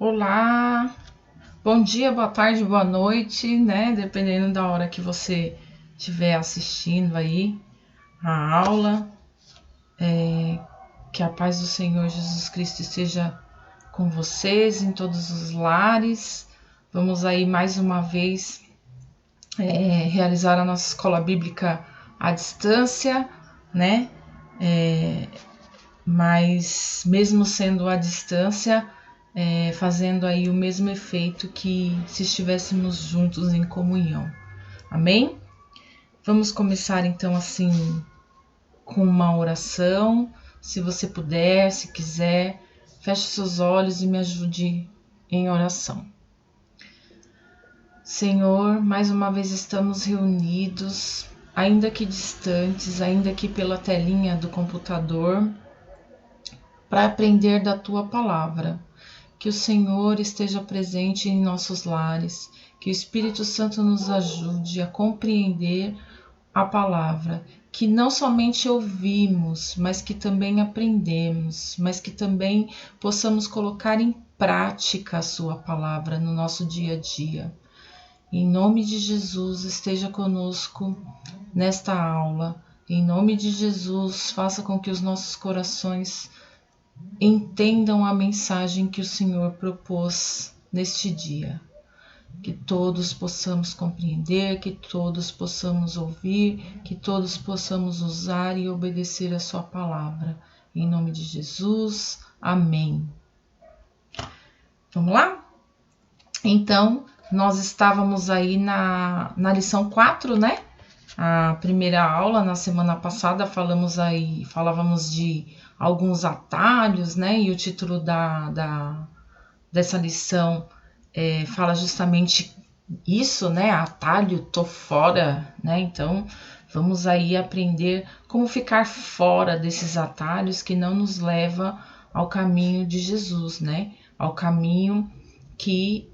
Olá, bom dia, boa tarde, boa noite, né? Dependendo da hora que você estiver assistindo aí a aula. Que a paz do Senhor Jesus Cristo esteja com vocês em todos os lares. Vamos aí mais uma vez realizar a nossa escola bíblica à distância, né? Mas mesmo sendo à distância, fazendo aí o mesmo efeito que se estivéssemos juntos em comunhão. Amém? Vamos começar então assim com uma oração. Se você puder, se quiser, feche seus olhos e me ajude em oração. Senhor, mais uma vez estamos reunidos, ainda que distantes, ainda que pela telinha do computador, para aprender da Tua Palavra. Que o Senhor esteja presente em nossos lares, que o Espírito Santo nos ajude a compreender a palavra, que não somente ouvimos, mas que também aprendemos, mas que também possamos colocar em prática a Sua palavra no nosso dia a dia. Em nome de Jesus, esteja conosco nesta aula. Em nome de Jesus, faça com que os nossos corações entendam a mensagem que o Senhor propôs neste dia. Que todos possamos compreender, que todos possamos ouvir, que todos possamos usar e obedecer a sua palavra. Em nome de Jesus, amém. Vamos lá? Então, nós estávamos aí na lição 4, né? A primeira aula, na semana passada, falávamos de alguns atalhos, né? E o título dessa lição fala justamente isso, né? Atalho, tô fora, né? Então, vamos aí aprender como ficar fora desses atalhos que não nos leva ao caminho de Jesus, né? Ao caminho que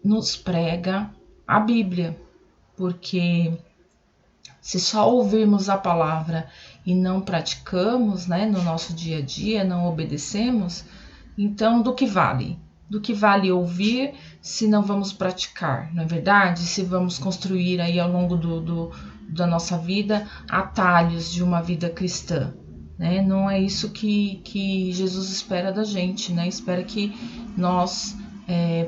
nos prega a Bíblia, porque se só ouvirmos a palavra e não praticamos, né, no nosso dia a dia, não obedecemos, então do que vale? Do que vale ouvir se não vamos praticar, não é verdade? Se vamos construir aí ao longo da nossa vida atalhos de uma vida cristã, né? Não é isso que Jesus espera da gente, né? Espera que nós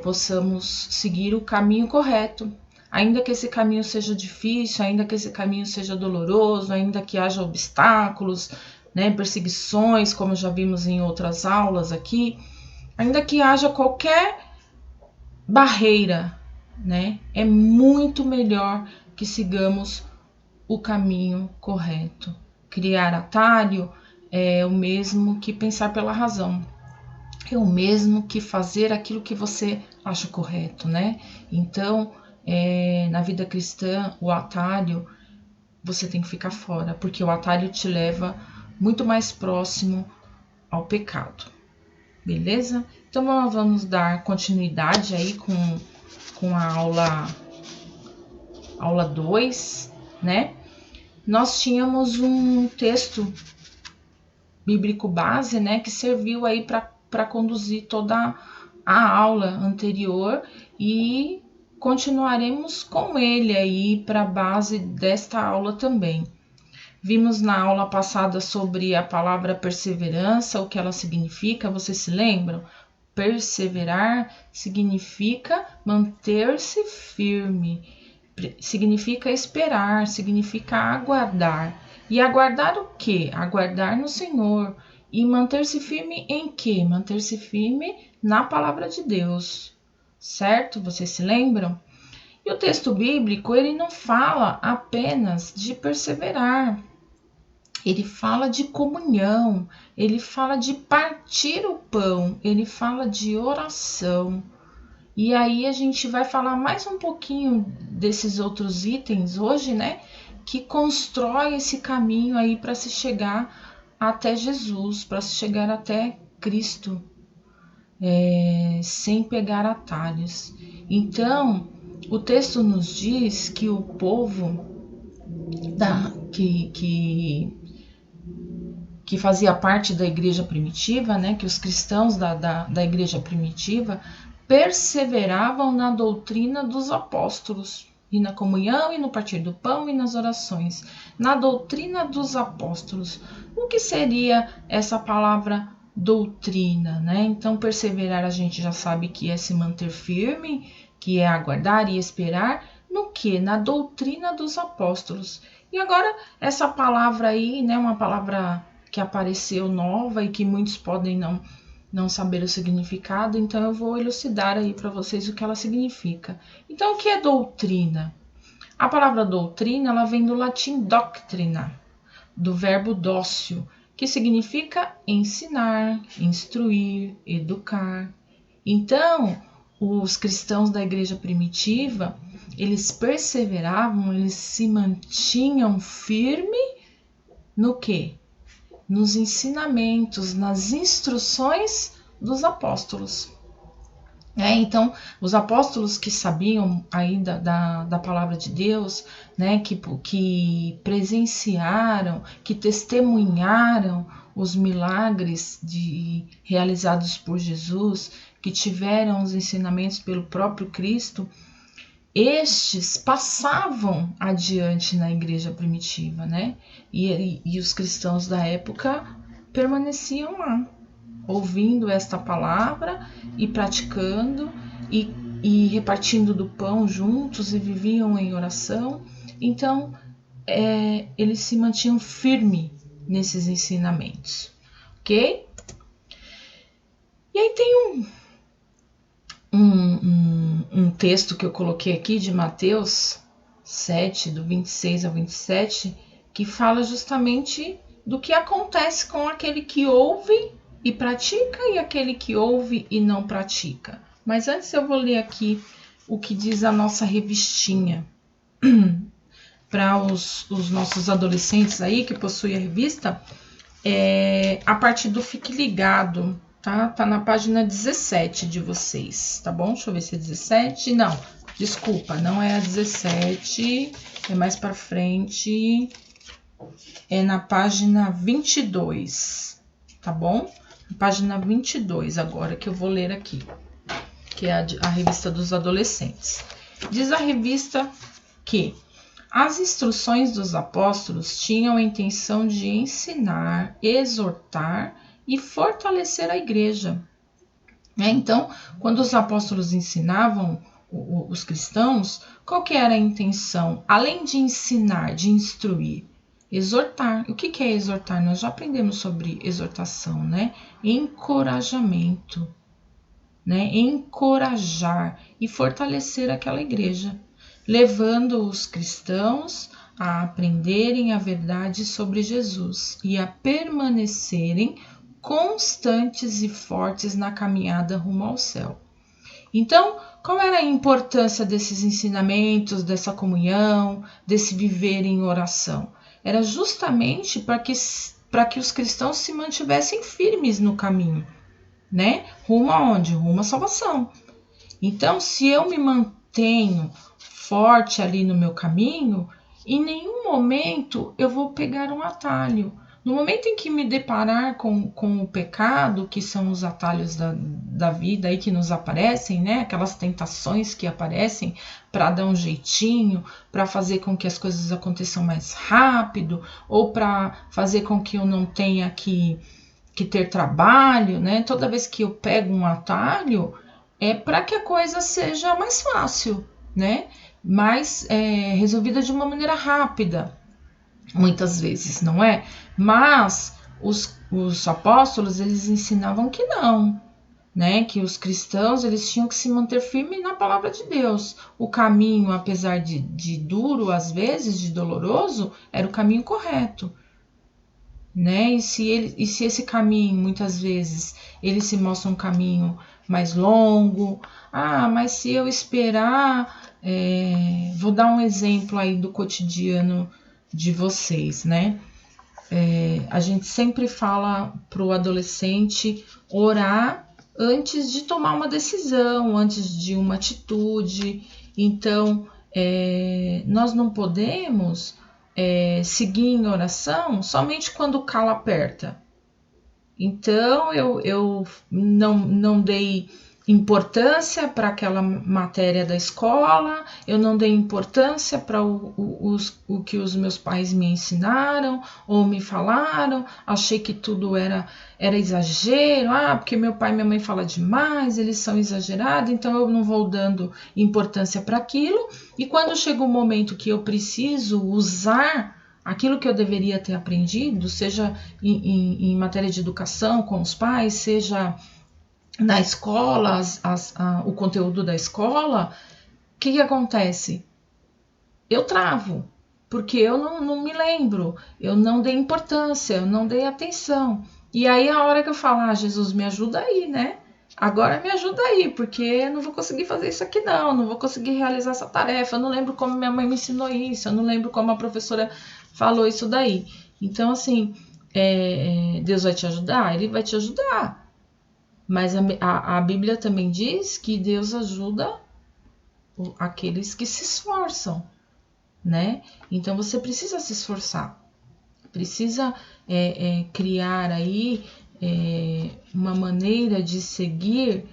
possamos seguir o caminho correto, ainda que esse caminho seja difícil, ainda que esse caminho seja doloroso, ainda que haja obstáculos, né, perseguições, como já vimos em outras aulas aqui, ainda que haja qualquer barreira, né, é muito melhor que sigamos o caminho correto. Criar atalho é o mesmo que pensar pela razão. É o mesmo que fazer aquilo que você acha correto, né? Então, na vida cristã, o atalho, você tem que ficar fora, porque o atalho te leva muito mais próximo ao pecado. Beleza? Então, vamos dar continuidade aí com a aula 2, né? Nós tínhamos um texto bíblico base, né, que serviu aí para conduzir toda a aula anterior e continuaremos com ele aí para a base desta aula também. Vimos na aula passada sobre a palavra perseverança, o que ela significa, vocês se lembram? Perseverar significa manter-se firme, significa esperar, significa aguardar. E aguardar o quê? Aguardar no Senhor. E manter-se firme em quê? Manter-se firme na palavra de Deus. Certo? Vocês se lembram? E o texto bíblico, ele não fala apenas de perseverar. Ele fala de comunhão, ele fala de partir o pão, ele fala de oração. E aí a gente vai falar mais um pouquinho desses outros itens hoje, né? Que constrói esse caminho aí para se chegar até Jesus, para se chegar até Cristo, sem pegar atalhos. Então, o texto nos diz que o povo que fazia parte da igreja primitiva, né, que os cristãos da igreja primitiva perseveravam na doutrina dos apóstolos, e na comunhão, e no partir do pão, e nas orações. Na doutrina dos apóstolos. O que seria essa palavra doutrina, né? Então, perseverar a gente já sabe que é se manter firme, que é aguardar e esperar, no que? Na doutrina dos apóstolos. E agora, essa palavra aí, né, uma palavra que apareceu nova e que muitos podem não saber o significado, então eu vou elucidar aí para vocês o que ela significa. Então, o que é doutrina? A palavra doutrina, ela vem do latim doctrina, do verbo dócio, que significa ensinar, instruir, educar. Então, os cristãos da igreja primitiva, eles perseveravam, eles se mantinham firmes no quê? Nos ensinamentos, nas instruções dos apóstolos. Então, os apóstolos que sabiam aí da palavra de Deus, né, que presenciaram, que testemunharam os milagres realizados por Jesus, que tiveram os ensinamentos pelo próprio Cristo, estes passavam adiante na igreja primitiva, né? E os cristãos da época permaneciam lá, ouvindo esta palavra e praticando e repartindo do pão juntos e viviam em oração. Então, eles se mantinham firmes nesses ensinamentos, ok? E aí tem um texto que eu coloquei aqui de Mateus 7, do 26 ao 27, que fala justamente do que acontece com aquele que ouve e pratica e aquele que ouve e não pratica. Mas antes eu vou ler aqui o que diz a nossa revistinha para os nossos adolescentes aí que possuem a revista, a parte do Fique Ligado, tá? Tá na página 17 de vocês, tá bom? Deixa eu ver se é 17. Não, desculpa, não é a 17, é mais para frente, é na página 22, tá bom? Página 22 agora que eu vou ler aqui, que é a revista dos adolescentes. Diz a revista que as instruções dos apóstolos tinham a intenção de ensinar, exortar e fortalecer a igreja. Então, quando os apóstolos ensinavam os cristãos, qual que era a intenção? Além de ensinar, de instruir, exortar. O que é exortar? Nós já aprendemos sobre exortação, né? Encorajamento, né? Encorajar e fortalecer aquela igreja, levando os cristãos a aprenderem a verdade sobre Jesus e a permanecerem constantes e fortes na caminhada rumo ao céu. Então, qual era a importância desses ensinamentos, dessa comunhão, desse viver em oração? Era justamente para que os cristãos se mantivessem firmes no caminho, né? Rumo aonde? Rumo à salvação. Então, se eu me mantenho forte ali no meu caminho, em nenhum momento eu vou pegar um atalho. No momento em que me deparar com o pecado, que são os atalhos da vida aí que nos aparecem, né? Aquelas tentações que aparecem para dar um jeitinho, para fazer com que as coisas aconteçam mais rápido, ou para fazer com que eu não tenha que ter trabalho, né? Toda vez que eu pego um atalho, é para que a coisa seja mais fácil, né? Mais resolvida de uma maneira rápida, muitas vezes, não é? Mas os apóstolos, eles ensinavam que não, né? Que os cristãos, eles tinham que se manter firmes na palavra de Deus. O caminho, apesar de duro, às vezes, de doloroso, era o caminho correto, né? E se esse caminho, muitas vezes, ele se mostra um caminho mais longo, mas se eu esperar, vou dar um exemplo aí do cotidiano de vocês, né? A gente sempre fala para o adolescente orar antes de tomar uma decisão, antes de uma atitude. Então, nós não podemos seguir em oração somente quando o calo aperta. Então, eu não dei importância para aquela matéria da escola, eu não dei importância para o que os meus pais me ensinaram ou me falaram, achei que tudo era exagero, porque meu pai e minha mãe falam demais, eles são exagerados, então eu não vou dando importância para aquilo, e quando chega o momento que eu preciso usar aquilo que eu deveria ter aprendido, seja em matéria de educação com os pais, seja na escola, o conteúdo da escola, o que acontece? Eu travo, porque eu não me lembro, eu não dei importância, eu não dei atenção. E aí a hora que eu falo, Jesus, me ajuda aí, né? Agora me ajuda aí, porque eu não vou conseguir fazer isso aqui não vou conseguir realizar essa tarefa, eu não lembro como minha mãe me ensinou isso, eu não lembro como a professora falou isso daí. Então, assim, Deus vai te ajudar? Ele vai te ajudar. Mas a Bíblia também diz que Deus ajuda aqueles que se esforçam, né? Então você precisa se esforçar, precisa criar aí uma maneira de seguir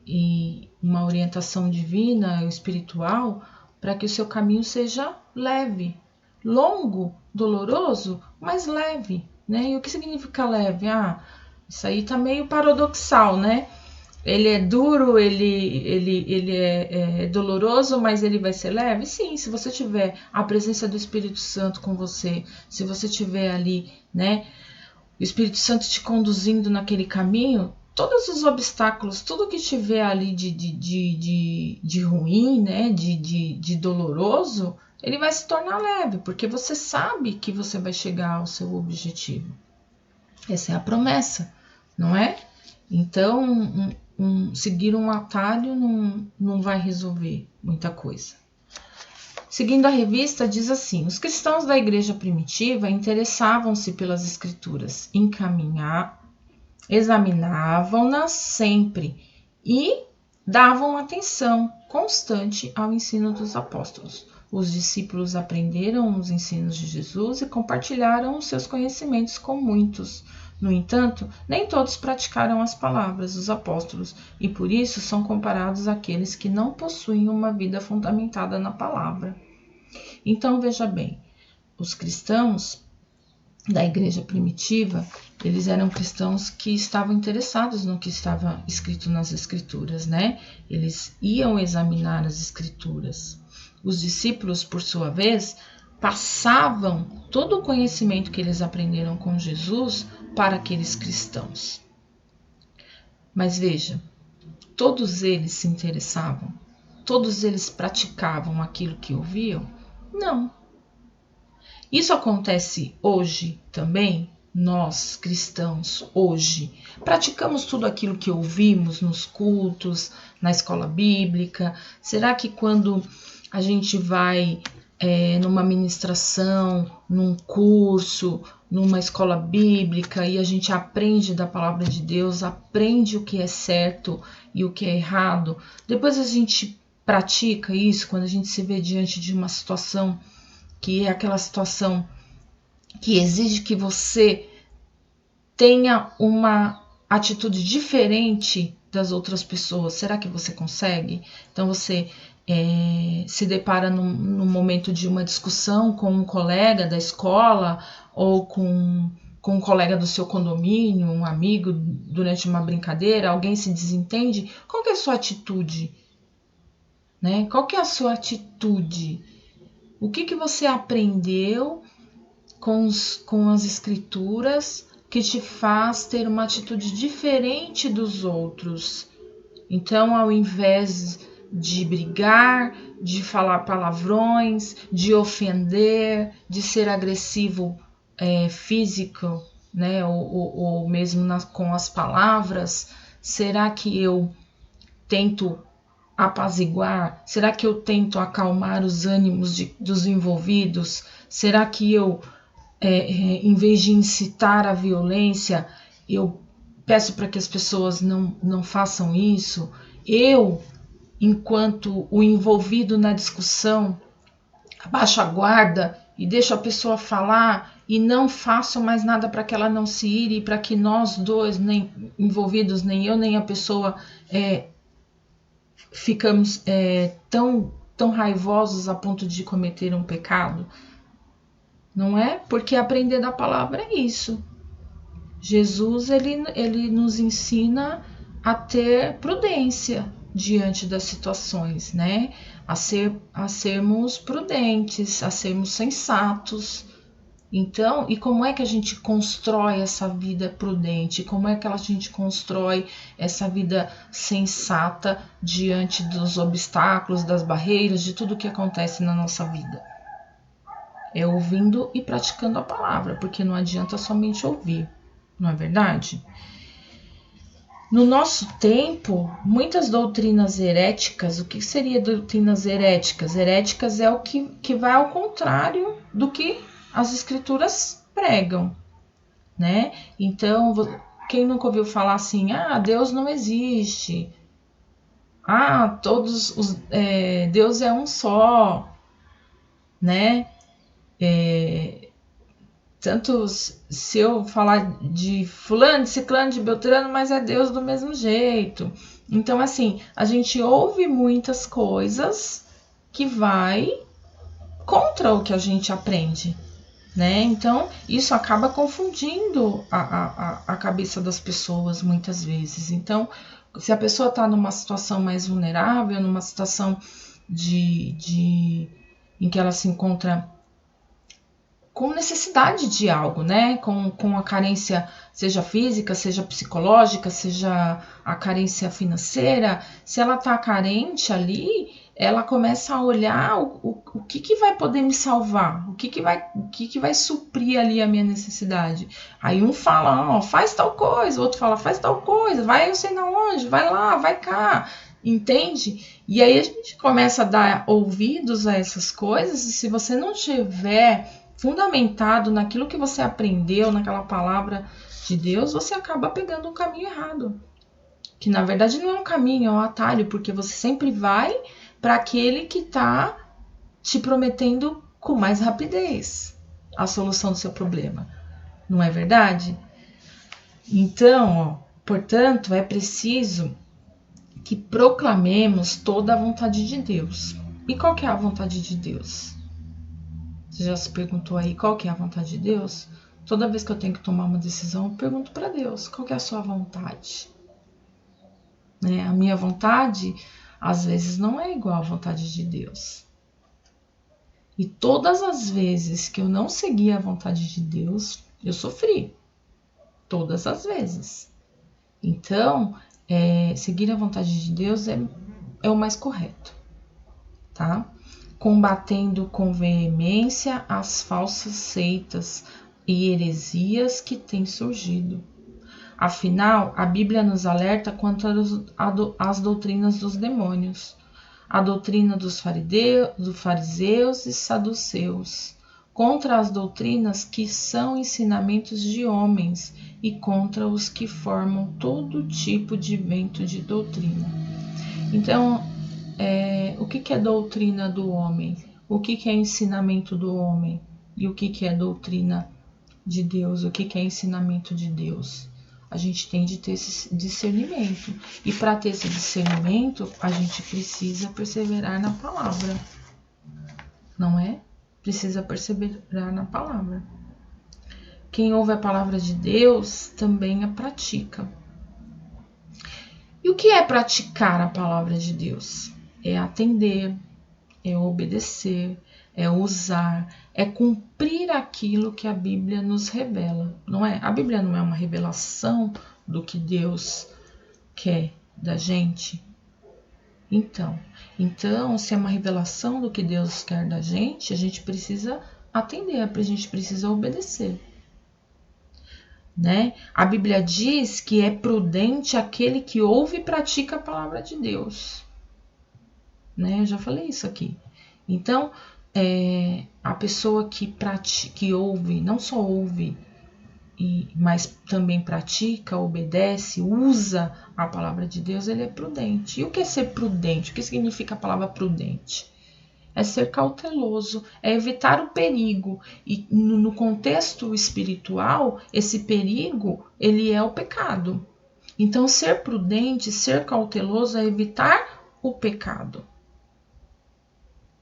e uma orientação divina, espiritual, para que o seu caminho seja leve, longo, doloroso, mas leve, né? E o que significa leve? Isso aí tá meio paradoxal, né? Ele é duro, ele é doloroso, mas ele vai ser leve? Sim, se você tiver a presença do Espírito Santo com você, se você tiver ali, né, o Espírito Santo te conduzindo naquele caminho, todos os obstáculos, tudo que tiver ali de ruim, né, de doloroso, ele vai se tornar leve, porque você sabe que você vai chegar ao seu objetivo. Essa é a promessa, não é? Então, seguir um atalho não vai resolver muita coisa. Seguindo a revista, diz assim: os cristãos da igreja primitiva interessavam-se pelas escrituras, examinavam-nas sempre e davam atenção constante ao ensino dos apóstolos. Os discípulos aprenderam os ensinos de Jesus e compartilharam os seus conhecimentos com muitos. No entanto, nem todos praticaram as palavras dos apóstolos e por isso são comparados àqueles que não possuem uma vida fundamentada na palavra. Então, veja bem, os cristãos da igreja primitiva, eles eram cristãos que estavam interessados no que estava escrito nas escrituras, né? Eles iam examinar as escrituras. Os discípulos, por sua vez, passavam todo o conhecimento que eles aprenderam com Jesus para aqueles cristãos. Mas veja, todos eles se interessavam? Todos eles praticavam aquilo que ouviam? Não. Isso acontece hoje também? Nós, cristãos, hoje, praticamos tudo aquilo que ouvimos nos cultos, na escola bíblica? Será que quando a gente vai numa ministração, num curso, numa escola bíblica e a gente aprende da palavra de Deus, aprende o que é certo e o que é errado, depois a gente pratica isso quando a gente se vê diante de uma situação que é aquela situação que exige que você tenha uma atitude diferente das outras pessoas? Será que você consegue? Então você se depara num momento de uma discussão com um colega da escola ou com um colega do seu condomínio, um amigo, durante uma brincadeira, alguém se desentende, qual que é a sua atitude? Né? Qual que é a sua atitude? O que você aprendeu com as escrituras que te faz ter uma atitude diferente dos outros? Então, ao invés de brigar, de falar palavrões, de ofender, de ser agressivo físico, né, ou mesmo com as palavras, será que eu tento apaziguar? Será que eu tento acalmar os ânimos dos envolvidos? Será que eu, em vez de incitar a violência, eu peço para que as pessoas não façam isso? Eu, enquanto o envolvido na discussão, abaixo a guarda e deixo a pessoa falar e não faço mais nada para que ela não se ire, para que nós dois, nem envolvidos, nem eu, nem a pessoa, ficamos tão raivosos a ponto de cometer um pecado? Não é? Porque aprender da palavra é isso. Jesus, ele nos ensina a ter prudência diante das situações, né? A sermos prudentes, a sermos sensatos. Então, e como é que a gente constrói essa vida prudente? Como é que a gente constrói essa vida sensata diante dos obstáculos, das barreiras, de tudo que acontece na nossa vida? É ouvindo e praticando a palavra, porque não adianta somente ouvir, não é verdade? No nosso tempo, muitas doutrinas heréticas, o que seria doutrinas heréticas? Heréticas é o que vai ao contrário do que as escrituras pregam, né? Então, quem nunca ouviu falar assim, Deus não existe, Deus é um só, né? Tanto se eu falar de fulano, de ciclano, de beltrano, mas é Deus do mesmo jeito. Então, assim, a gente ouve muitas coisas que vai contra o que a gente aprende, né? Então, isso acaba confundindo a cabeça das pessoas muitas vezes. Então, se a pessoa está numa situação mais vulnerável, numa situação em que ela se encontra com necessidade de algo, né? Com a carência, seja física, seja psicológica, seja a carência financeira, se ela está carente ali, ela começa a olhar o que vai poder me salvar, o que vai suprir ali a minha necessidade. Aí um fala, faz tal coisa, o outro fala, faz tal coisa, vai eu sei na onde, vai lá, vai cá, entende? E aí a gente começa a dar ouvidos a essas coisas, e se você não tiver fundamentado naquilo que você aprendeu, naquela palavra de Deus, você acaba pegando um caminho errado. Que na verdade não é um caminho, é um atalho, porque você sempre vai para aquele que está te prometendo com mais rapidez a solução do seu problema. Não é verdade? Então, portanto, é preciso que proclamemos toda a vontade de Deus. E qual que é a vontade de Deus? Você já se perguntou aí qual que é a vontade de Deus? Toda vez que eu tenho que tomar uma decisão, eu pergunto para Deus, qual que é a sua vontade? Né? A minha vontade, às vezes, não é igual à vontade de Deus. E todas as vezes que eu não segui a vontade de Deus, eu sofri. Todas as vezes. Então, seguir a vontade de Deus é o mais correto. Tá? Combatendo com veemência as falsas seitas e heresias que têm surgido. Afinal, a Bíblia nos alerta quanto às doutrinas dos demônios, a doutrina dos fariseus e saduceus, contra as doutrinas que são ensinamentos de homens e contra os que formam todo tipo de vento de doutrina. Então, o que é doutrina do homem? O que é ensinamento do homem? E o que é doutrina de Deus? O que é ensinamento de Deus? A gente tem de ter esse discernimento. E para ter esse discernimento, a gente precisa perseverar na palavra. Não é? Precisa perseverar na palavra. Quem ouve a palavra de Deus também a pratica. E o que é praticar a palavra de Deus? É atender, é obedecer, é usar, é cumprir aquilo que a Bíblia nos revela, não é? A Bíblia não é uma revelação do que Deus quer da gente? Então, se é uma revelação do que Deus quer da gente, a gente precisa atender, a gente precisa obedecer. Né? A Bíblia diz que é prudente aquele que ouve e pratica a palavra de Deus. Né? Eu já falei isso aqui. Então, a pessoa que ouve, não só ouve, mas também pratica, obedece, usa a palavra de Deus, ele é prudente. E o que é ser prudente? O que significa a palavra prudente? É ser cauteloso, é evitar o perigo. E no contexto espiritual, esse perigo, ele é o pecado. Então, ser prudente, ser cauteloso é evitar o pecado,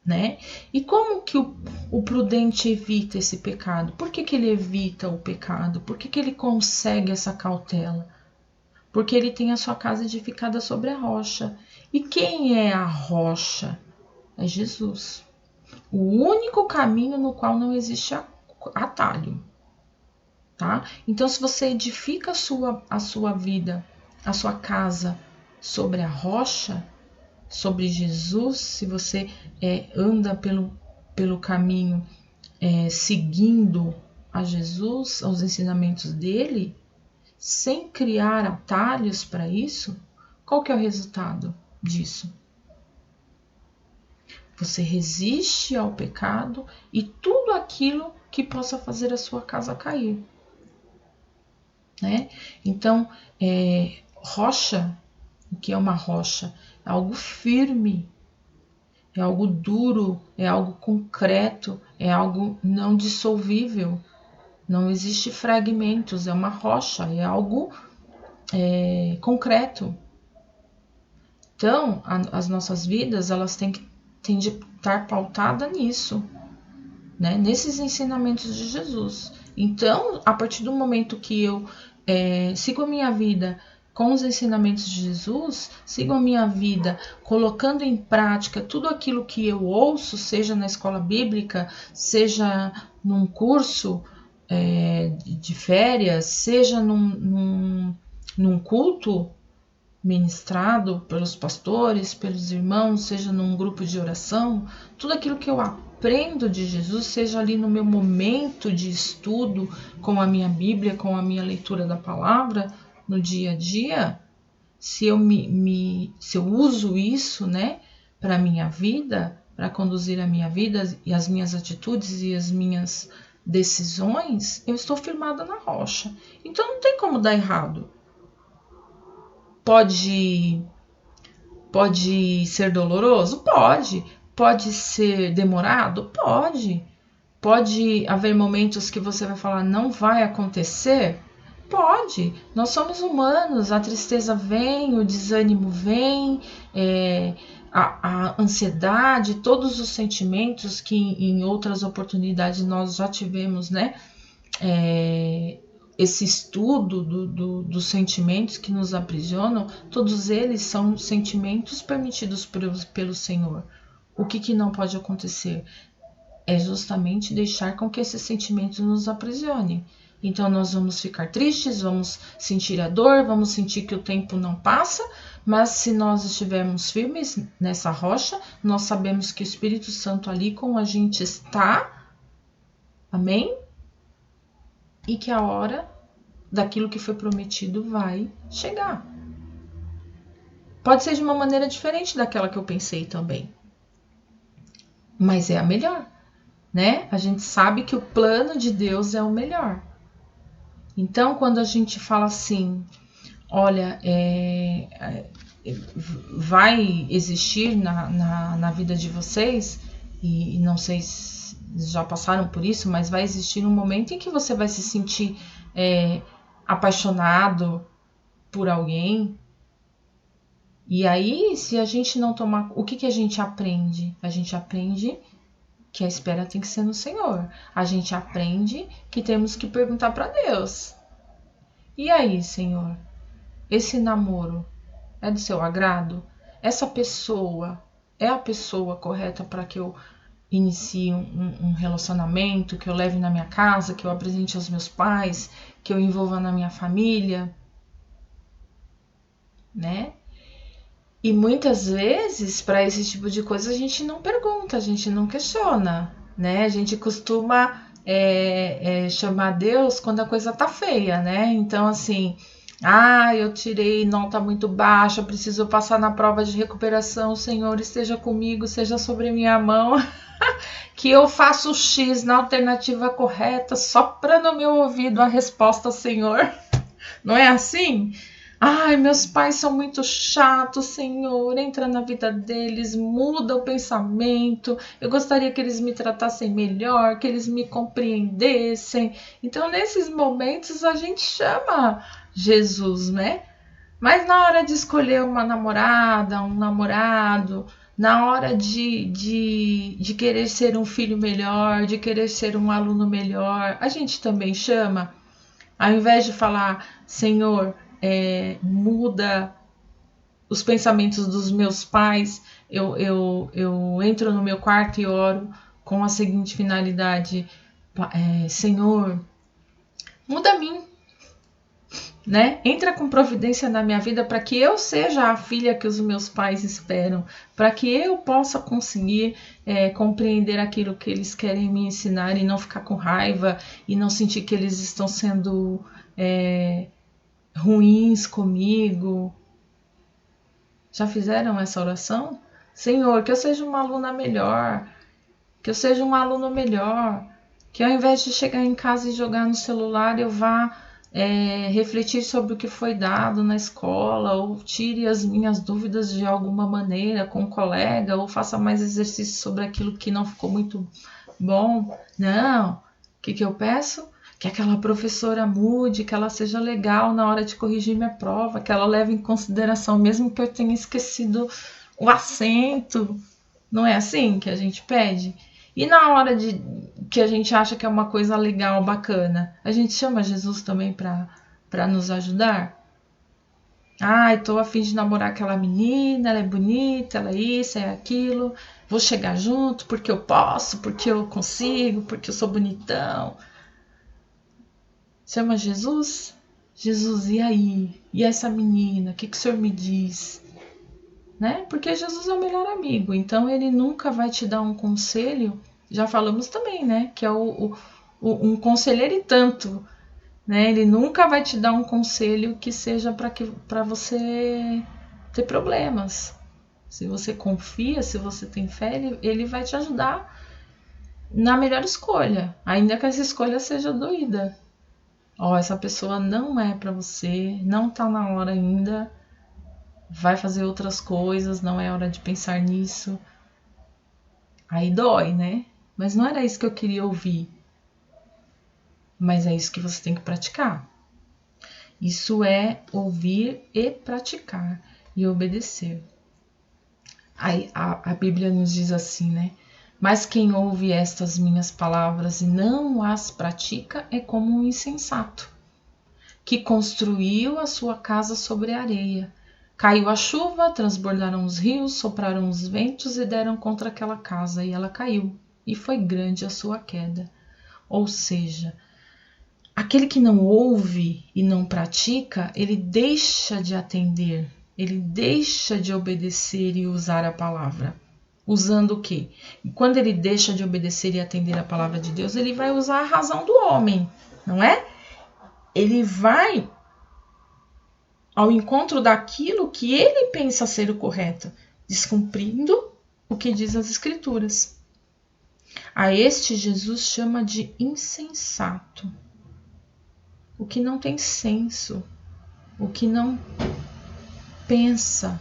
né? E como que o prudente evita esse pecado? Por que ele evita o pecado? Por que ele consegue essa cautela? Porque ele tem a sua casa edificada sobre a rocha. E quem é a rocha? É Jesus. O único caminho no qual não existe atalho. Tá? Então, se você edifica a sua vida, a sua casa sobre a rocha, sobre Jesus, se você anda pelo caminho seguindo a Jesus, aos ensinamentos dele, sem criar atalhos para isso, qual que é o resultado disso? Você resiste ao pecado e tudo aquilo que possa fazer a sua casa cair. Né? Então, rocha, o que é uma rocha? É algo firme, é algo duro, é algo concreto, é algo não dissolvível. Não existe fragmentos, é uma rocha, é algo concreto. Então, as nossas vidas, elas têm de estar pautadas nisso, né? Nesses ensinamentos de Jesus. Então, a partir do momento que eu sigo a minha vida com os ensinamentos de Jesus, sigo a minha vida colocando em prática tudo aquilo que eu ouço, seja na escola bíblica, seja num curso de férias, seja num culto ministrado pelos pastores, pelos irmãos, seja num grupo de oração, tudo aquilo que eu aprendo de Jesus, seja ali no meu momento de estudo com a minha Bíblia, com a minha leitura da palavra, no dia a dia, se eu se eu uso isso, né, para a minha vida, para conduzir a minha vida e as minhas atitudes e as minhas decisões, eu estou firmada na rocha. Então não tem como dar errado. Pode ser doloroso? Pode. Pode ser demorado? Pode. Pode haver momentos que você vai falar, não vai acontecer? Pode. Nós somos humanos, a tristeza vem, o desânimo vem, a ansiedade, todos os sentimentos que em outras oportunidades nós já tivemos, né? Esse estudo dos sentimentos que nos aprisionam, todos eles são sentimentos permitidos pelo Senhor. O que não pode acontecer? É justamente deixar com que esses sentimentos nos aprisionem. Então nós vamos ficar tristes, vamos sentir a dor, vamos sentir que o tempo não passa, mas se nós estivermos firmes nessa rocha, nós sabemos que o Espírito Santo ali com a gente está, amém? E que a hora daquilo que foi prometido vai chegar. Pode ser de uma maneira diferente daquela que eu pensei também, mas é a melhor, né? A gente sabe que o plano de Deus é o melhor. Então, quando a gente fala assim, olha, vai existir na vida de vocês, e não sei se já passaram por isso, mas vai existir um momento em que você vai se sentir apaixonado por alguém. E aí, se a gente não tomar... O que a gente aprende? A gente aprende que a espera tem que ser no Senhor. A gente aprende que temos que perguntar para Deus. E aí, Senhor? Esse namoro é do seu agrado? Essa pessoa é a pessoa correta para que eu inicie um relacionamento, que eu leve na minha casa, que eu apresente aos meus pais, que eu envolva na minha família, né? E muitas vezes, para esse tipo de coisa, a gente não pergunta, a gente não questiona, né? A gente costuma chamar Deus quando a coisa tá feia, né? Então, assim, eu tirei nota muito baixa, preciso passar na prova de recuperação, o Senhor esteja comigo, seja sobre minha mão, que eu faço o X na alternativa correta, sopra no meu ouvido a resposta, Senhor. Não é assim? Meus pais são muito chatos, Senhor, entra na vida deles, muda o pensamento, eu gostaria que eles me tratassem melhor, que eles me compreendessem. Então, nesses momentos, a gente chama Jesus, né? Mas na hora de escolher uma namorada, um namorado, na hora de querer ser um filho melhor, de querer ser um aluno melhor, a gente também chama, ao invés de falar, Senhor, muda os pensamentos dos meus pais, eu entro no meu quarto e oro com a seguinte finalidade, Senhor, muda a mim, né? Entra com providência na minha vida para que eu seja a filha que os meus pais esperam, para que eu possa conseguir compreender aquilo que eles querem me ensinar e não ficar com raiva e não sentir que eles estão sendo ruins comigo. Já fizeram essa oração? Senhor, que eu seja uma aluna melhor, que eu seja um aluno melhor, que ao invés de chegar em casa e jogar no celular, eu vá refletir sobre o que foi dado na escola, ou tire as minhas dúvidas de alguma maneira com um colega, ou faça mais exercício sobre aquilo que não ficou muito bom. Não. O que eu peço? Que aquela professora mude, que ela seja legal na hora de corrigir minha prova, que ela leve em consideração, mesmo que eu tenha esquecido o acento. Não é assim que a gente pede? E na hora que a gente acha que é uma coisa legal, bacana, a gente chama Jesus também para nos ajudar? Ai, tô a fim de namorar aquela menina, ela é bonita, ela é isso, é aquilo. Vou chegar junto porque eu posso, porque eu consigo, porque eu sou bonitão. Chama Jesus? Jesus, e aí? E essa menina? O que o senhor me diz? Né? Porque Jesus é o melhor amigo, então ele nunca vai te dar um conselho. Já falamos também, né? Que é um conselheiro e tanto, né? Ele nunca vai te dar um conselho que seja para você ter problemas. Se você confia, se você tem fé, ele vai te ajudar na melhor escolha, ainda que essa escolha seja doída. Essa pessoa não é para você, não tá na hora ainda, vai fazer outras coisas, não é hora de pensar nisso. Aí dói, né? Mas não era isso que eu queria ouvir. Mas é isso que você tem que praticar. Isso é ouvir e praticar e obedecer. Aí a Bíblia nos diz assim, né? Mas quem ouve estas minhas palavras e não as pratica é como um insensato, que construiu a sua casa sobre a areia. Caiu a chuva, transbordaram os rios, sopraram os ventos e deram contra aquela casa, e ela caiu, e foi grande a sua queda. Ou seja, aquele que não ouve e não pratica, ele deixa de atender, ele deixa de obedecer e usar a palavra. Usando o quê? Quando ele deixa de obedecer e atender a palavra de Deus, ele vai usar a razão do homem, não é? Ele vai ao encontro daquilo que ele pensa ser o correto, descumprindo o que diz as Escrituras. A este Jesus chama de insensato, o que não tem senso, o que não pensa,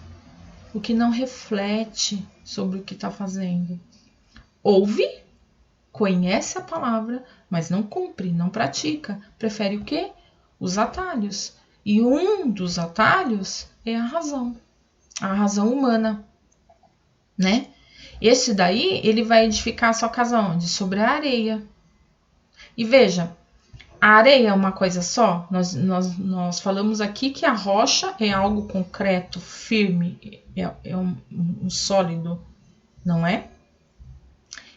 o que não reflete sobre o que está fazendo. Ouve, conhece a palavra, mas não cumpre, não pratica. Prefere o quê? Os atalhos. E um dos atalhos é a razão humana, né? Esse daí, ele vai edificar a sua casa onde? Sobre a areia. E veja, a areia é uma coisa só? Nós falamos aqui que a rocha é algo concreto, firme, é um sólido, não é?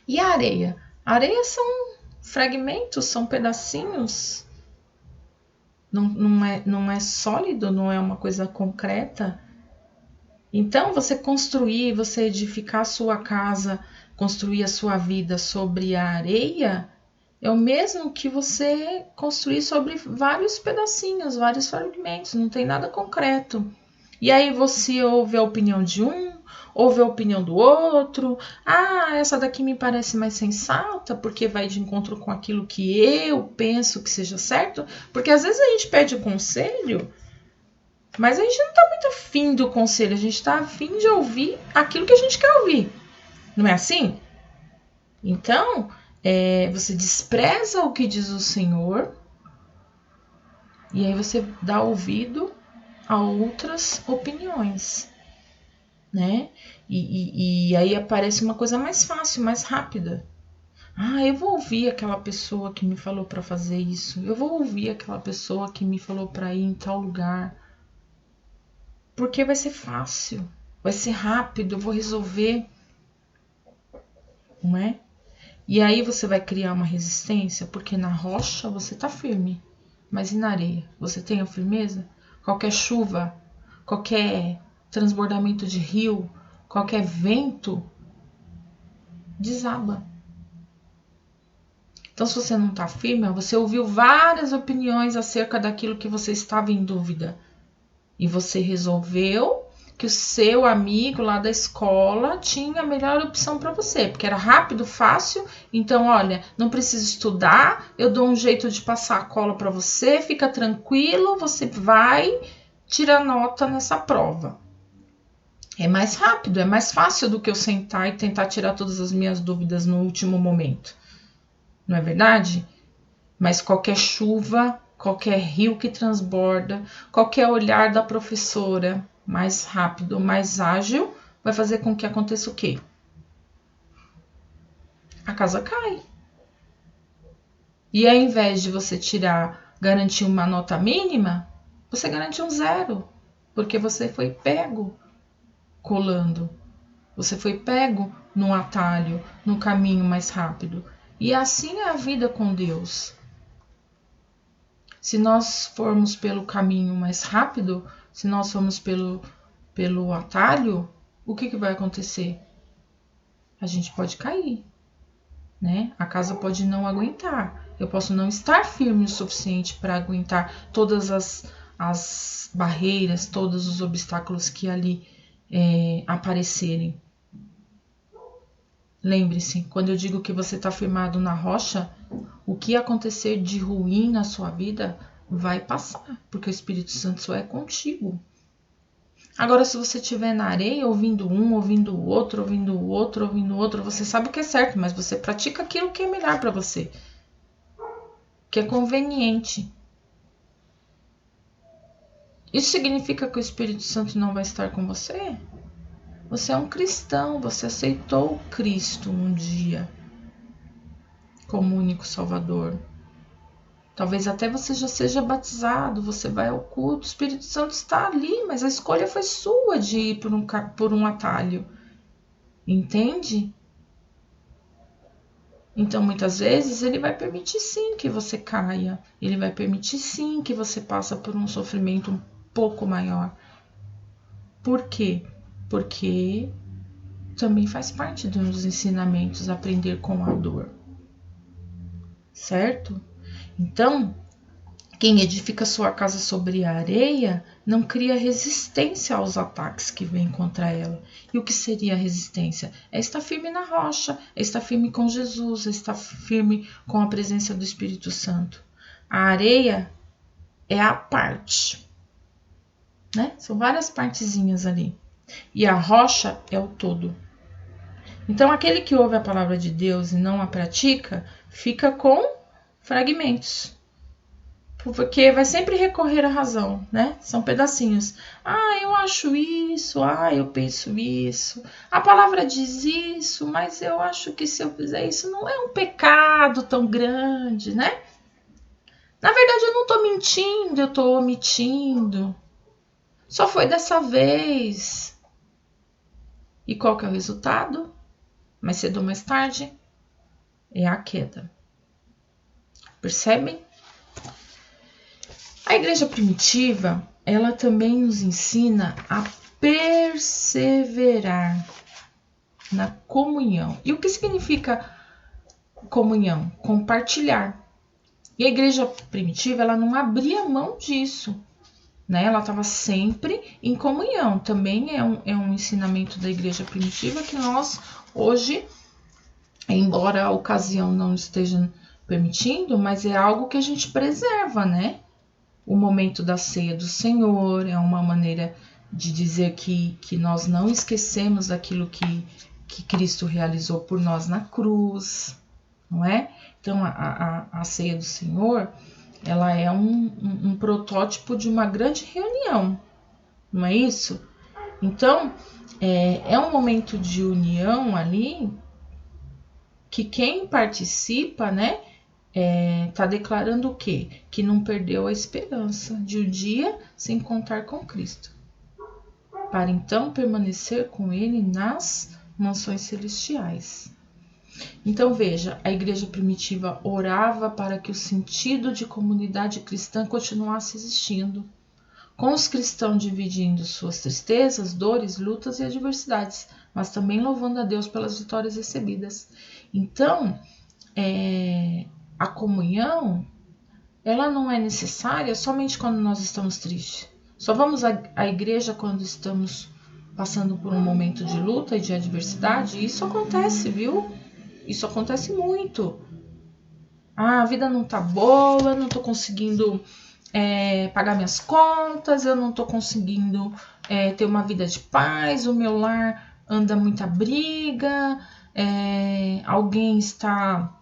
E a areia? A areia são fragmentos, são pedacinhos. Não é sólido, não é uma coisa concreta. Então, você construir, você edificar a sua casa, construir a sua vida sobre a areia, é o mesmo que você construir sobre vários pedacinhos, vários fragmentos, não tem nada concreto. E aí você ouve a opinião de um, ouve a opinião do outro. Essa daqui me parece mais sensata, porque vai de encontro com aquilo que eu penso que seja certo. Porque às vezes a gente pede conselho, mas a gente não está muito afim do conselho, a gente está afim de ouvir aquilo que a gente quer ouvir. Não é assim? Então, você despreza o que diz o Senhor, e aí você dá ouvido a outras opiniões, né? E aí aparece uma coisa mais fácil, mais rápida. Ah, eu vou ouvir aquela pessoa que me falou para fazer isso. Eu vou ouvir aquela pessoa que me falou para ir em tal lugar. Porque vai ser fácil, vai ser rápido, eu vou resolver, não é? E aí você vai criar uma resistência, porque na rocha você tá firme, mas e na areia? Você tem a firmeza? Qualquer chuva, qualquer transbordamento de rio, qualquer vento, desaba. Então, se você não tá firme, você ouviu várias opiniões acerca daquilo que você estava em dúvida. E você resolveu que o seu amigo lá da escola tinha a melhor opção para você, porque era rápido, fácil. Então, olha, não precisa estudar, eu dou um jeito de passar a cola para você, fica tranquilo, você vai tirar nota nessa prova. É mais rápido, é mais fácil do que eu sentar e tentar tirar todas as minhas dúvidas no último momento. Não é verdade? Mas qualquer chuva, qualquer rio que transborda, qualquer olhar da professora mais rápido, mais ágil, vai fazer com que aconteça o quê? A casa cai. E ao invés de você garantir uma nota mínima, você garante um 0, porque você foi pego colando. Você foi pego num atalho, num caminho mais rápido. E assim é a vida com Deus. Se nós formos pelo caminho mais rápido, se nós formos pelo atalho, o que vai acontecer? A gente pode cair, né? A casa pode não aguentar. Eu posso não estar firme o suficiente para aguentar todas as barreiras, todos os obstáculos que ali aparecerem. Lembre-se, quando eu digo que você está firmado na rocha, o que acontecer de ruim na sua vida vai passar, porque o Espírito Santo só é contigo. Agora, se você estiver na areia, ouvindo um, ouvindo o outro, ouvindo o outro, ouvindo o outro, você sabe o que é certo, mas você pratica aquilo que é melhor para você, que é conveniente. Isso significa que o Espírito Santo não vai estar com você? Você é um cristão, você aceitou Cristo um dia como único Salvador. Talvez até você já seja batizado, você vai ao culto, o Espírito Santo está ali, mas a escolha foi sua de ir por um atalho. Entende? Então, muitas vezes, ele vai permitir sim que você caia. Ele vai permitir sim que você passe por um sofrimento um pouco maior. Por quê? Porque também faz parte dos ensinamentos aprender com a dor. Certo? Então, quem edifica sua casa sobre a areia não cria resistência aos ataques que vêm contra ela. E o que seria a resistência? É estar firme na rocha, é estar firme com Jesus, é estar firme com a presença do Espírito Santo. A areia é a parte, né? São várias partezinhas ali. E a rocha é o todo. Então, aquele que ouve a palavra de Deus e não a pratica, fica com fragmentos. Porque vai sempre recorrer à razão, né? São pedacinhos. Ah, eu acho isso. Ah, eu penso isso. A palavra diz isso, mas eu acho que se eu fizer isso não é um pecado tão grande, né? Na verdade, eu não tô mentindo, eu tô omitindo. Só foi dessa vez. E qual que é o resultado? Mais cedo ou mais tarde, é a queda. Percebem? A igreja primitiva, ela também nos ensina a perseverar na comunhão. E o que significa comunhão? Compartilhar. E a igreja primitiva, ela não abria mão disso, né? Ela estava sempre em comunhão. Também é um ensinamento da igreja primitiva que nós, hoje, embora a ocasião não esteja permitindo, mas é algo que a gente preserva, né? O momento da ceia do Senhor é uma maneira de dizer que nós não esquecemos daquilo que Cristo realizou por nós na cruz, não é? Então, a ceia do Senhor, ela é um protótipo de uma grande reunião, não é isso? Então, é um momento de união ali que quem participa, né, tá declarando o quê? Que não perdeu a esperança de um dia se encontrar com Cristo, para então permanecer com Ele nas mansões celestiais. Então veja, a igreja primitiva orava para que o sentido de comunidade cristã continuasse existindo, com os cristãos dividindo suas tristezas, dores, lutas e adversidades, mas também louvando a Deus pelas vitórias recebidas. Então, a comunhão, ela não é necessária somente quando nós estamos tristes. Só vamos à igreja quando estamos passando por um momento de luta e de adversidade. Isso acontece, viu? Isso acontece muito. A vida não tá boa, eu não tô conseguindo pagar minhas contas, eu não tô conseguindo ter uma vida de paz, o meu lar anda muita briga, alguém está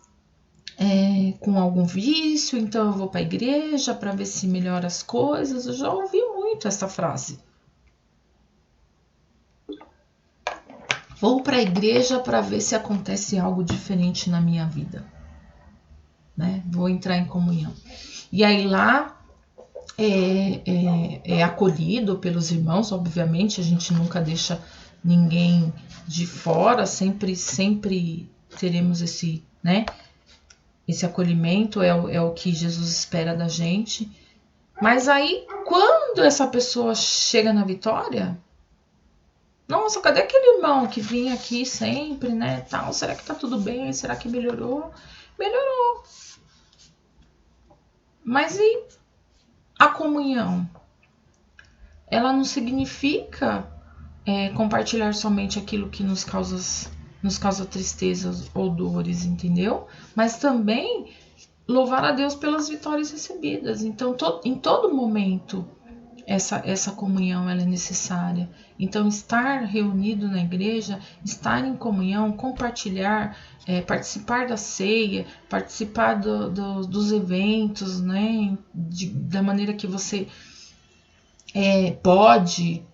com algum vício, então eu vou para a igreja para ver se melhora as coisas. Eu já ouvi muito essa frase. Vou para a igreja para ver se acontece algo diferente na minha vida, né? Vou entrar em comunhão. E aí lá é acolhido pelos irmãos, obviamente, a gente nunca deixa ninguém de fora, sempre teremos esse, né? Esse acolhimento é o que Jesus espera da gente. Mas aí, quando essa pessoa chega na vitória, nossa, cadê aquele irmão que vinha aqui sempre, né, tal? Será que tá tudo bem? Será que melhorou? Melhorou. Mas e a comunhão? Ela não significa compartilhar somente aquilo que nos causa tristezas ou dores, entendeu? Mas também louvar a Deus pelas vitórias recebidas. Então, em todo momento, essa comunhão ela é necessária. Então, estar reunido na igreja, estar em comunhão, compartilhar, participar da ceia, participar dos eventos, né? Da maneira que você pode,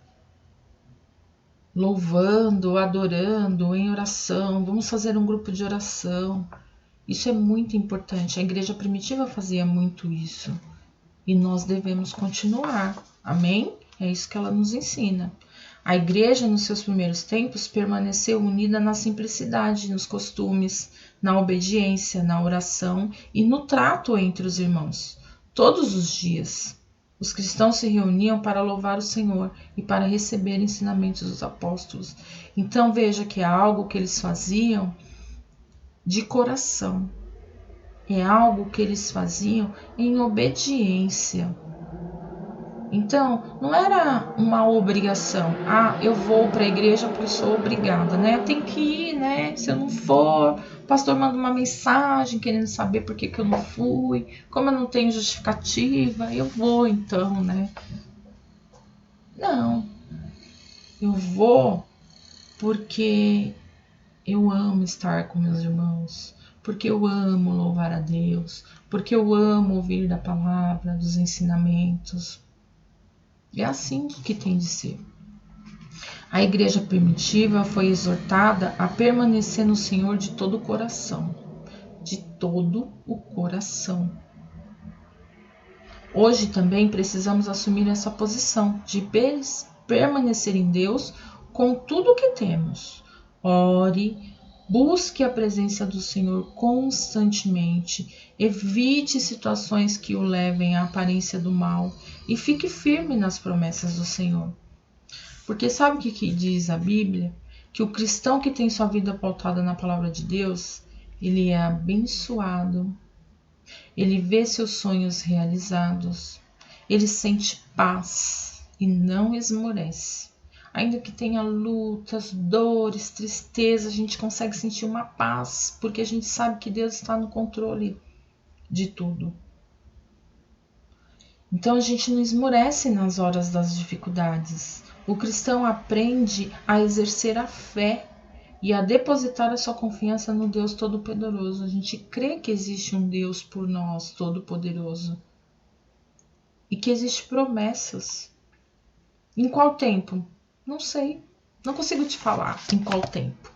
louvando, adorando, em oração. Vamos fazer um grupo de oração. Isso é muito importante. A igreja primitiva fazia muito isso. E nós devemos continuar. Amém? É isso que ela nos ensina. A igreja, nos seus primeiros tempos, permaneceu unida na simplicidade, nos costumes, na obediência, na oração e no trato entre os irmãos. Todos os dias, os cristãos se reuniam para louvar o Senhor e para receber ensinamentos dos apóstolos. Então veja que é algo que eles faziam de coração. É algo que eles faziam em obediência. Então, não era uma obrigação. Eu vou para a igreja porque sou obrigada, né? Eu tenho que ir, né? Se eu não for, o pastor manda uma mensagem querendo saber por que eu não fui. Como eu não tenho justificativa, eu vou então, né? Não. Eu vou porque eu amo estar com meus irmãos, porque eu amo louvar a Deus, porque eu amo ouvir da palavra, dos ensinamentos. É assim que tem de ser. A igreja primitiva foi exortada a permanecer no Senhor de todo o coração. De todo o coração. Hoje também precisamos assumir essa posição de permanecer em Deus com tudo o que temos. Ore, busque a presença do Senhor constantemente, evite situações que o levem à aparência do mal e fique firme nas promessas do Senhor. Porque sabe o que diz a Bíblia? Que o cristão que tem sua vida pautada na palavra de Deus, ele é abençoado, ele vê seus sonhos realizados, ele sente paz e não esmorece. Ainda que tenha lutas, dores, tristeza, a gente consegue sentir uma paz, porque a gente sabe que Deus está no controle de tudo. Então a gente não esmorece nas horas das dificuldades. O cristão aprende a exercer a fé e a depositar a sua confiança no Deus Todo-Poderoso. A gente crê que existe um Deus por nós, Todo-Poderoso, e que existem promessas. Em qual tempo? Não sei. Não consigo te falar em qual tempo,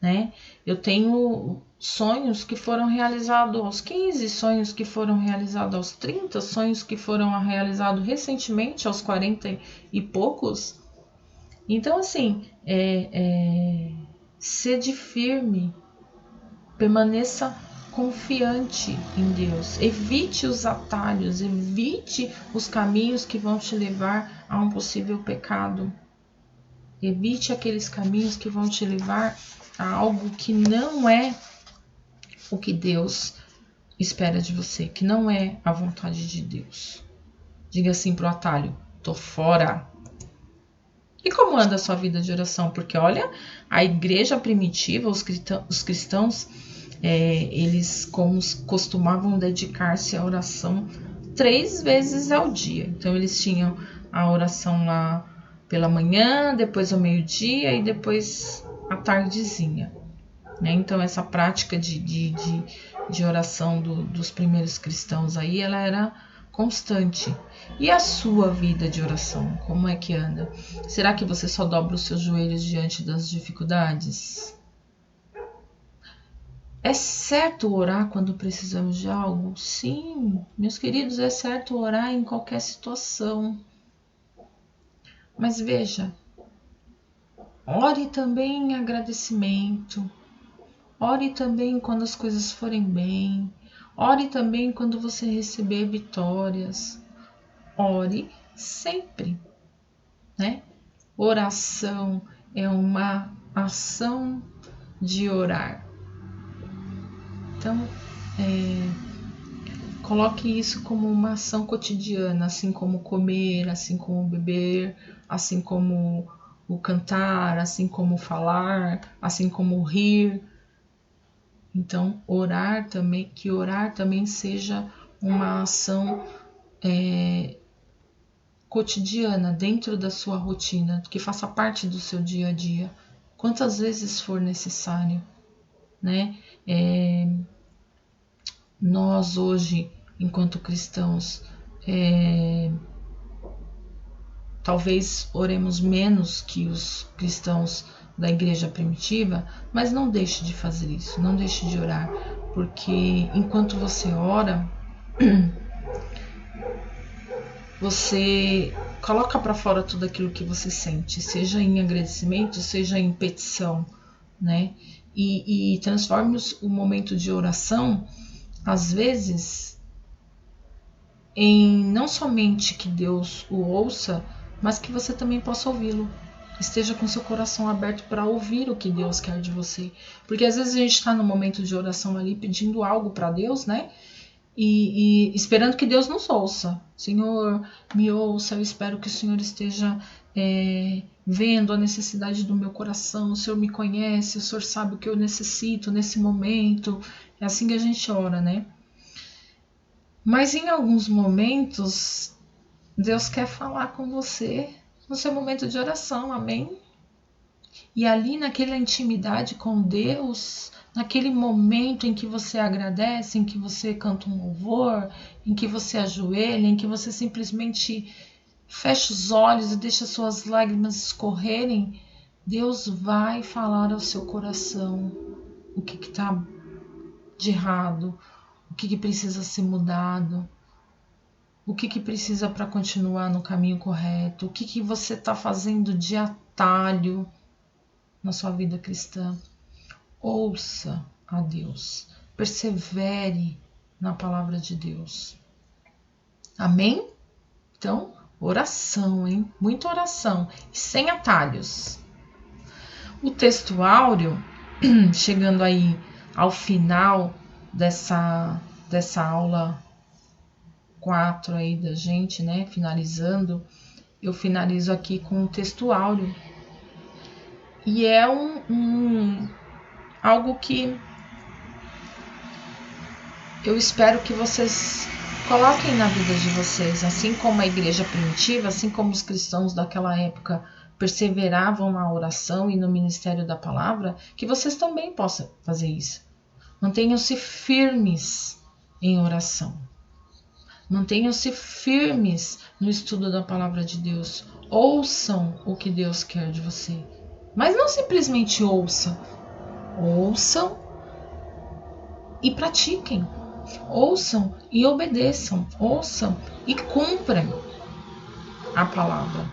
né? Eu tenho sonhos que foram realizados aos 15, sonhos que foram realizados aos 30, sonhos que foram realizados recentemente aos 40 e poucos. Então, assim, sede firme, permaneça confiante em Deus. Evite os atalhos, evite os caminhos que vão te levar a um possível pecado. Evite aqueles caminhos que vão te levar a algo que não é o que Deus espera de você, que não é a vontade de Deus. Diga assim pro atalho: tô fora. E como anda a sua vida de oração? Porque olha, a igreja primitiva, os cristãos, eles costumavam dedicar-se à oração 3 vezes ao dia. Então eles tinham a oração lá pela manhã, depois ao meio-dia e depois à tardezinha, né? Então essa prática de oração dos primeiros cristãos aí, ela era constante. E a sua vida de oração, como é que anda? Será que você só dobra os seus joelhos diante das dificuldades? É certo orar quando precisamos de algo? Sim, meus queridos, é certo orar em qualquer situação. Mas veja, ore também em agradecimento. Ore também quando as coisas forem bem. Ore também quando você receber vitórias. Ore sempre, né? Oração é uma ação de orar. Então, coloque isso como uma ação cotidiana, assim como comer, assim como beber, assim como o cantar, assim como falar, assim como rir. Então, que orar também seja uma ação cotidiana, dentro da sua rotina, que faça parte do seu dia a dia, quantas vezes for necessário, né? Nós hoje, enquanto cristãos, talvez oremos menos que os cristãos da igreja primitiva, mas não deixe de fazer isso, não deixe de orar, porque enquanto você ora, você coloca para fora tudo aquilo que você sente, seja em agradecimento, seja em petição, né? E transforme o momento de oração, às vezes, em não somente que Deus o ouça, mas que você também possa ouvi-lo. Esteja com seu coração aberto para ouvir o que Deus quer de você. Porque às vezes a gente está no momento de oração ali pedindo algo para Deus, né? E esperando que Deus nos ouça. Senhor, me ouça, eu espero que o Senhor esteja vendo a necessidade do meu coração. O Senhor me conhece, o Senhor sabe o que eu necessito nesse momento. É assim que a gente ora, né? Mas em alguns momentos, Deus quer falar com você no seu momento de oração, amém? E ali naquela intimidade com Deus, naquele momento em que você agradece, em que você canta um louvor, em que você ajoelha, em que você simplesmente fecha os olhos e deixa suas lágrimas escorrerem, Deus vai falar ao seu coração o que está de errado, o que precisa ser mudado, o que precisa para continuar no caminho correto, o que você está fazendo de atalho na sua vida cristã. Ouça a Deus, persevere na palavra de Deus. Amém? Então, oração, hein? Muita oração e sem atalhos. O texto áureo, chegando aí ao final dessa aula 4 aí da gente, né? Finalizando, eu finalizo aqui com o texto áureo. E é algo que eu espero que vocês coloquem na vida de vocês, assim como a igreja primitiva, assim como os cristãos daquela época perseveravam na oração e no ministério da palavra, que vocês também possam fazer isso. Mantenham-se firmes em oração. Mantenham-se firmes no estudo da palavra de Deus. Ouçam o que Deus quer de você. Mas não simplesmente ouçam. Ouçam e pratiquem. Ouçam e obedeçam. Ouçam e cumpram a palavra.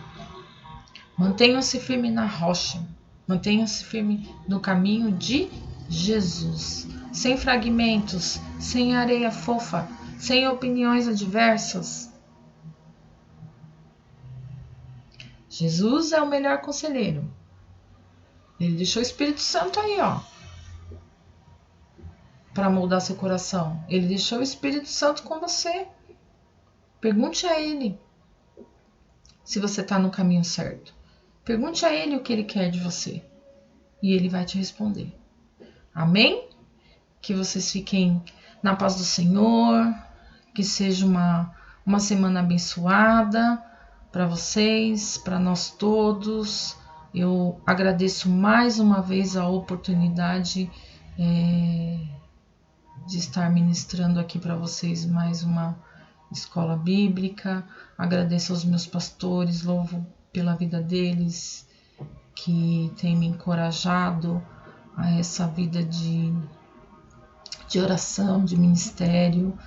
Mantenham-se firmes na rocha. Mantenham-se firmes no caminho de Jesus. Sem fragmentos, sem areia fofa, sem opiniões adversas. Jesus é o melhor conselheiro. Ele deixou o Espírito Santo aí, ó, para moldar seu coração. Ele deixou o Espírito Santo com você. Pergunte a ele se você está no caminho certo. Pergunte a ele o que ele quer de você. E ele vai te responder. Amém? Que vocês fiquem na paz do Senhor. Que seja uma semana abençoada para vocês, para nós todos. Eu agradeço mais uma vez a oportunidade de estar ministrando aqui para vocês mais uma escola bíblica. Agradeço aos meus pastores, louvo pela vida deles, que tem me encorajado a essa vida de oração, de ministério.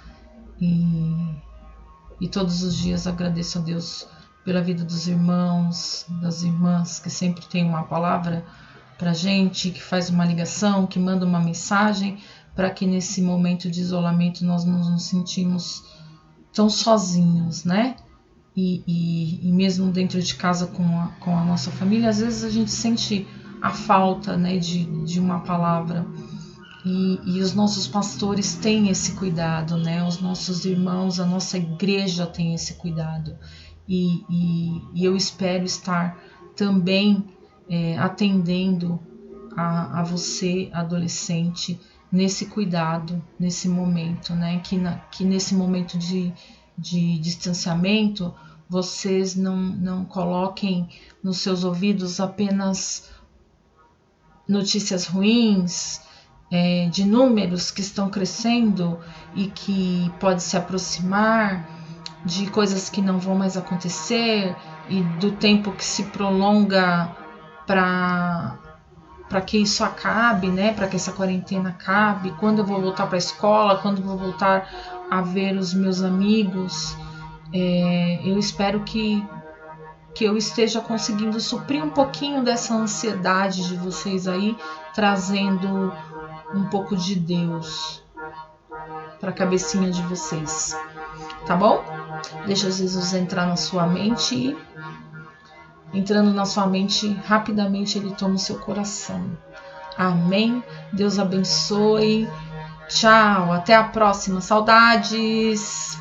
E todos os dias agradeço a Deus pela vida dos irmãos, das irmãs, que sempre tem uma palavra para gente, que faz uma ligação, que manda uma mensagem, para que nesse momento de isolamento nós não nos sentimos tão sozinhos, né? E mesmo dentro de casa com a nossa família, às vezes a gente sente a falta, né, de uma palavra. E os nossos pastores têm esse cuidado, né? Os nossos irmãos, a nossa igreja tem esse cuidado. E eu espero estar também atendendo a você, adolescente, nesse cuidado, nesse momento, né? Que nesse momento de distanciamento, vocês não coloquem nos seus ouvidos apenas notícias ruins, de números que estão crescendo e que pode se aproximar, de coisas que não vão mais acontecer e do tempo que se prolonga para que isso acabe, né? Para que essa quarentena acabe, quando eu vou voltar para a escola, quando eu vou voltar a ver os meus amigos. Eu espero que eu esteja conseguindo suprir um pouquinho dessa ansiedade de vocês aí, trazendo um pouco de Deus para a cabecinha de vocês, tá bom? Deixa Jesus entrar na sua mente e, entrando na sua mente, rapidamente ele toma o seu coração. Amém? Deus abençoe. Tchau, até a próxima. Saudades!